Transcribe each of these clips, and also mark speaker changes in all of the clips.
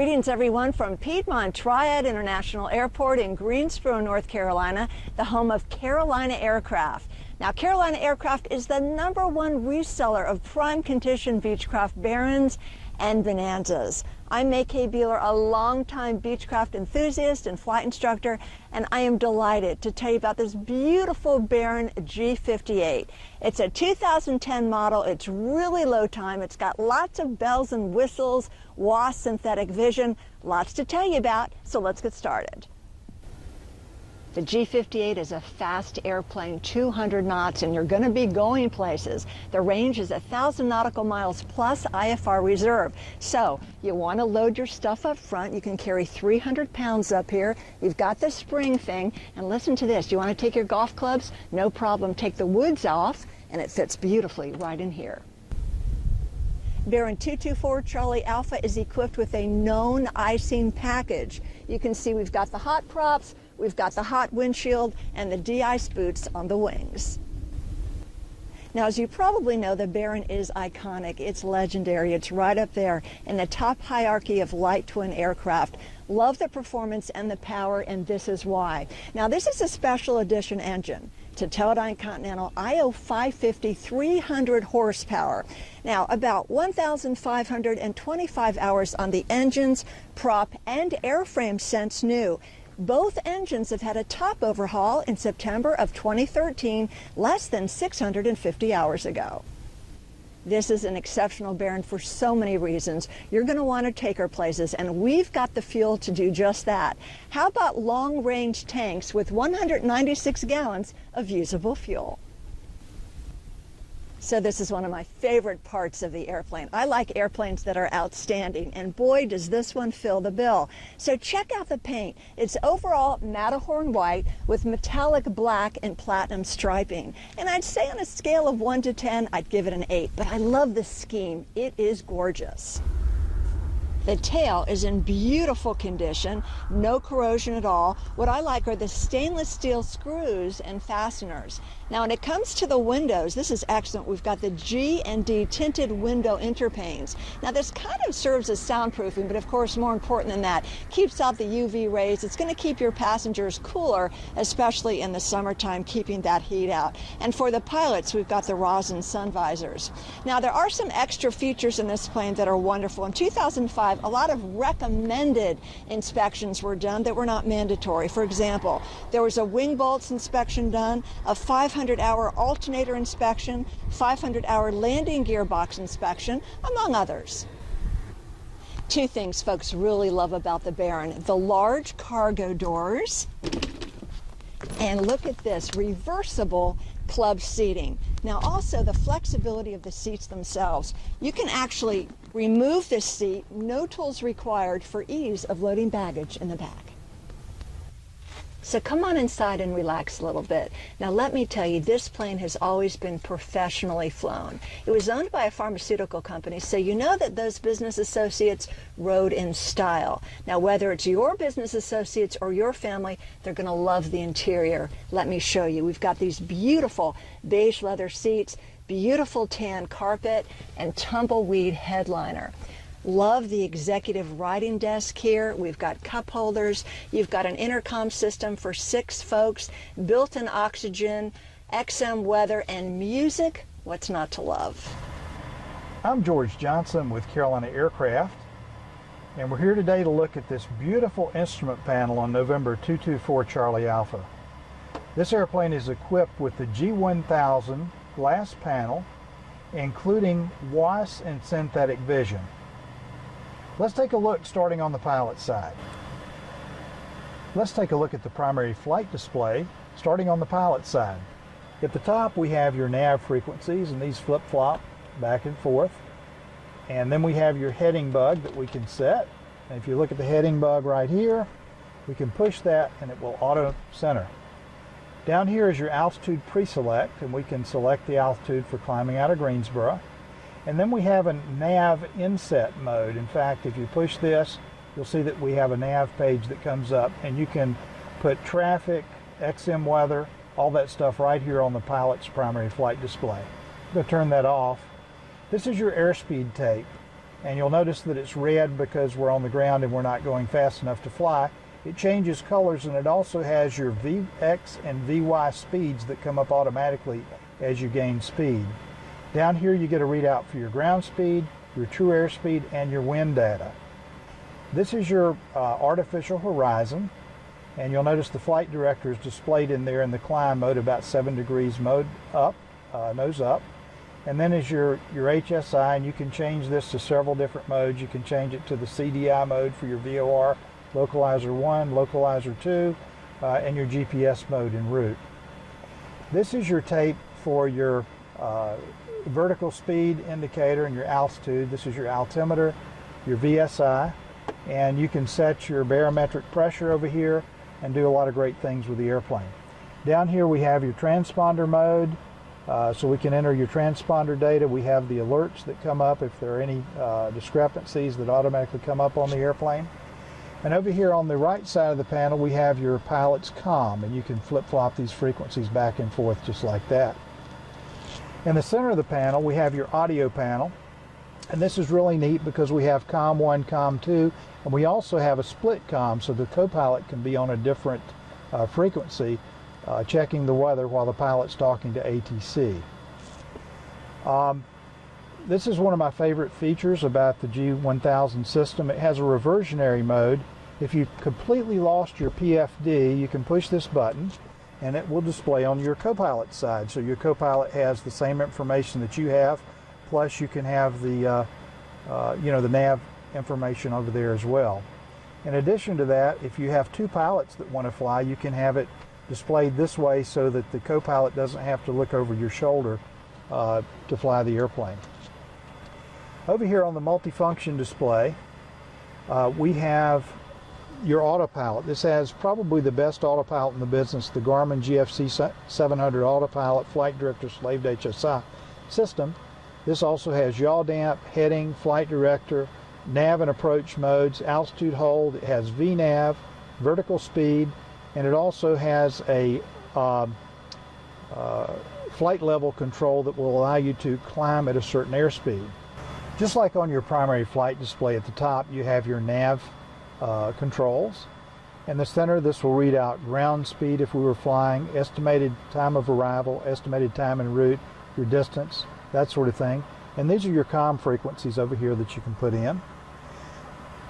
Speaker 1: Greetings everyone from Piedmont Triad International Airport in Greensboro, North Carolina, the home of Carolina Aircraft. Now, Carolina Aircraft is the #1 reseller of prime condition Beechcraft Barons and Bonanzas. I'm May K. Beeler, a longtime Beechcraft enthusiast and flight instructor, and I am delighted to tell you about this beautiful Baron G58. It's a 2010 model. It's really low time. It's got lots of bells and whistles, WAS synthetic vision, lots to tell you about, so let's get started. The G58 is a fast airplane, 200 knots, and you're going to be going places. The range is 1,000 nautical miles plus IFR reserve. So you want to load your stuff up front. You can carry 300 pounds up here. You've got the spring thing. And listen to this. You want to take your golf clubs? No problem. Take the woods off, and it fits beautifully right in here. Baron 224 Charlie Alpha is equipped with a known icing package. You can see we've got the hot props, we've got the hot windshield, and the de-ice boots on the wings. Now, as you probably know, the Baron is iconic. It's legendary. It's right up there in the top hierarchy of light twin aircraft. Love the performance and the power, and this is why. Now, this is a special edition engine. To Teledyne Continental IO 550, 300 horsepower. Now, about 1,525 hours on the engines, prop, and airframe since new. Both engines have had a top overhaul in September of 2013, less than 650 hours ago. This is an exceptional Baron for so many reasons. You're going to want to take her places, and we've got the fuel to do just that. How about long-range tanks with 196 gallons of usable fuel? So this is one of my favorite parts of the airplane. I like airplanes that are outstanding, and boy, does this one fill the bill. So check out the paint. It's overall Matterhorn white with metallic black and platinum striping. And I'd say on a scale of 1 to 10, I'd give it an 8, but I love the scheme. It is gorgeous. The tail is in beautiful condition, no corrosion at all. What I like are the stainless steel screws and fasteners. Now, when it comes to the windows, this is excellent. We've got the G and D tinted window interpanes. Now, this kind of serves as soundproofing, but of course, more important than that, keeps out the UV rays. It's going to keep your passengers cooler, especially in the summertime, keeping that heat out. And for the pilots, we've got the rosin sun visors. Now, there are some extra features in this plane that are wonderful. In 2005, a lot of recommended inspections were done that were not mandatory. For example, there was a wing bolts inspection done, a 500-hour alternator inspection, 500-hour landing gearbox inspection, among others. Two things folks really love about the Baron: the large cargo doors, and look at this, reversible club seating. Now, also the flexibility of the seats themselves. You can actually remove this seat, no tools required, for ease of loading baggage in the back. So come on inside and relax a little bit. Now, let me tell you, this plane has always been professionally flown. It was owned by a pharmaceutical company, so you know that those business associates rode in style. Now, whether it's your business associates or your family, they're going to love the interior. Let me show you. We've got these beautiful beige leather seats, beautiful tan carpet, and tumbleweed headliner. Love the executive writing desk here. We've got cup holders. You've got an intercom system for 6 folks, built-in oxygen, XM weather, and music. What's not to love?
Speaker 2: I'm George Johnson with Carolina Aircraft, and we're here today to look at this beautiful instrument panel on November 224 Charlie Alpha. This airplane is equipped with the G1000 glass panel, including WAS and synthetic vision. Let's take a look starting on the pilot side. Let's take a look at the primary flight display starting on the pilot side. At the top we have your nav frequencies, and these flip-flop back and forth. And then we have your heading bug that we can set. And if you look at the heading bug right here, we can push that and it will auto center. Down here is your altitude pre-select, and we can select the altitude for climbing out of Greensboro. And then we have a nav inset mode. In fact, if you push this, you'll see that we have a nav page that comes up, and you can put traffic, XM weather, all that stuff right here on the pilot's primary flight display. I'm going to turn that off. This is your airspeed tape. and you'll notice that it's red because we're on the ground and we're not going fast enough to fly. It changes colors, and it also has your VX and VY speeds that come up automatically as you gain speed. Down here you get a readout for your ground speed, your true airspeed, and your wind data. This is your artificial horizon, and you'll notice the flight director is displayed in there in the climb mode, about 7 degrees mode up, nose up. And then is your HSI, and you can change this to several different modes. You can change it to the CDI mode for your VOR, Localizer 1, Localizer 2, and your GPS mode en route. This is your tape for your vertical speed indicator and your altitude. This is your altimeter, your VSI, and you can set your barometric pressure over here and do a lot of great things with the airplane. Down here we have your transponder mode, so we can enter your transponder data. We have the alerts that come up if there are any discrepancies that automatically come up on the airplane. And over here on the right side of the panel we have your pilot's comm, and you can flip-flop these frequencies back and forth just like that. In the center of the panel we have your audio panel, and this is really neat because we have COM 1, COM 2, and we also have a split COM, so the co-pilot can be on a different frequency checking the weather while the pilot's talking to ATC. This is one of my favorite features about the G1000 system. It has a reversionary mode. If you've completely lost your PFD, you can push this button and it will display on your co-pilot side. So your co-pilot has the same information that you have, plus you can have the the nav information over there as well. In addition to that, if you have two pilots that want to fly, you can have it displayed this way so that the co-pilot doesn't have to look over your shoulder to fly the airplane. Over here on the multifunction display, we have your Autopilot. This has probably the best Autopilot in the business, the Garmin GFC 700 Autopilot Flight Director Slaved HSI system. This also has yaw damp, heading, flight director, nav and approach modes, altitude hold. It has VNAV, vertical speed, and it also has a flight level control that will allow you to climb at a certain airspeed. Just like on your primary flight display at the top, you have your nav controls. In the center, this will read out ground speed if we were flying, estimated time of arrival, estimated time en route, your distance, that sort of thing. And these are your COM frequencies over here that you can put in.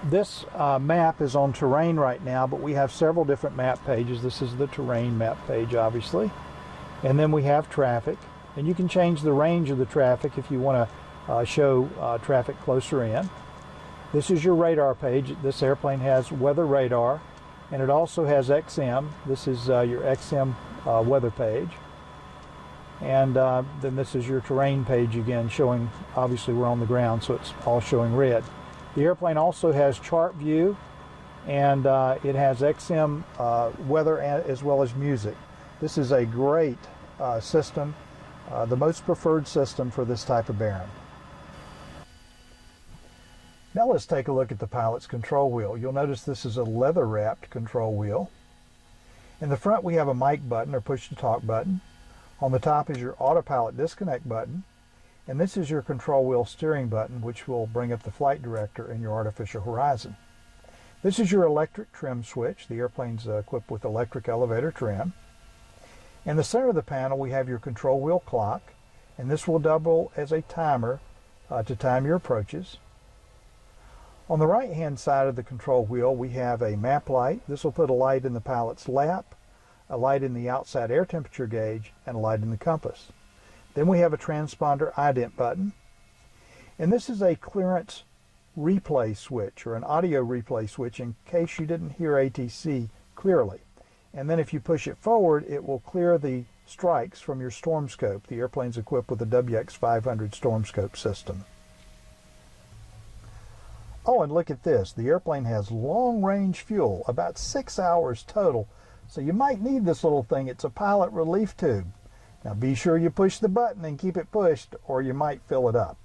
Speaker 2: This map is on terrain right now, but we have several different map pages. This is the terrain map page, obviously. And then we have traffic, and you can change the range of the traffic if you want to show traffic closer in. This is your radar page. This airplane has weather radar, and it also has XM. This is your XM weather page. And then this is your terrain page again, showing, obviously we're on the ground, so it's all showing red. The airplane also has chart view, and it has XM weather as well as music. This is a great system, the most preferred system for this type of bearing. Now let's take a look at the pilot's control wheel. You'll notice this is a leather-wrapped control wheel. In the front we have a mic button or push-to-talk button. On the top is your Autopilot disconnect button. And this is your control wheel steering button, which will bring up the flight director and your artificial horizon. This is your electric trim switch. The airplane's equipped with electric elevator trim. In the center of the panel we have your control wheel clock, and this will double as a timer to time your approaches. On the right hand side of the control wheel we have a map light. This will put a light in the pilot's lap, a light in the outside air temperature gauge, and a light in the compass. Then we have a transponder ident button, and this is a clearance replay switch or an audio replay switch in case you didn't hear ATC clearly. And then if you push it forward, it will clear the strikes from your storm scope. The airplane's equipped with a WX500 storm scope system. Oh, and look at this. The airplane has long-range fuel, about 6 hours total. So you might need this little thing. It's a pilot relief tube. Now be sure you push the button and keep it pushed, or you might fill it up.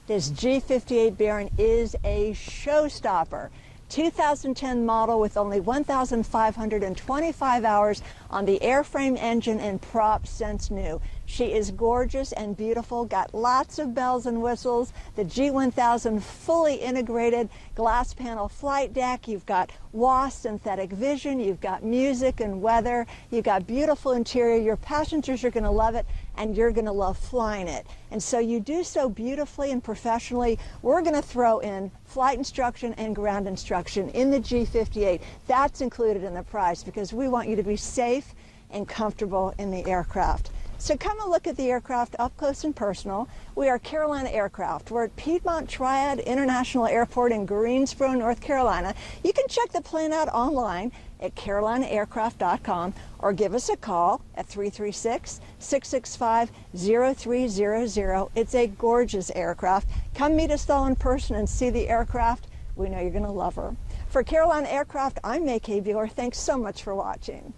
Speaker 1: This G58 bearing is a showstopper. 2010 model with only 1,525 hours on the airframe, engine, and prop since new. She is gorgeous and beautiful, got lots of bells and whistles. The G1000 fully integrated glass panel flight deck. You've got WAS synthetic vision, you've got music and weather, you've got beautiful interior. Your passengers are going to love it, and you're going to love flying it. And so you do so beautifully and professionally. We're going to throw in flight instruction and ground instruction in the G58. That's included in the price because we want you to be safe and comfortable in the aircraft. So come and look at the aircraft up close and personal. We are Carolina Aircraft. We're at Piedmont Triad International Airport in Greensboro, North Carolina. You can check the plane out online at carolinaaircraft.com or give us a call at 336-665-0300. It's a gorgeous aircraft. Come meet us all in person and see the aircraft. We know you're going to love her. For Carolina Aircraft, I'm May K. Bueller. Thanks so much for watching.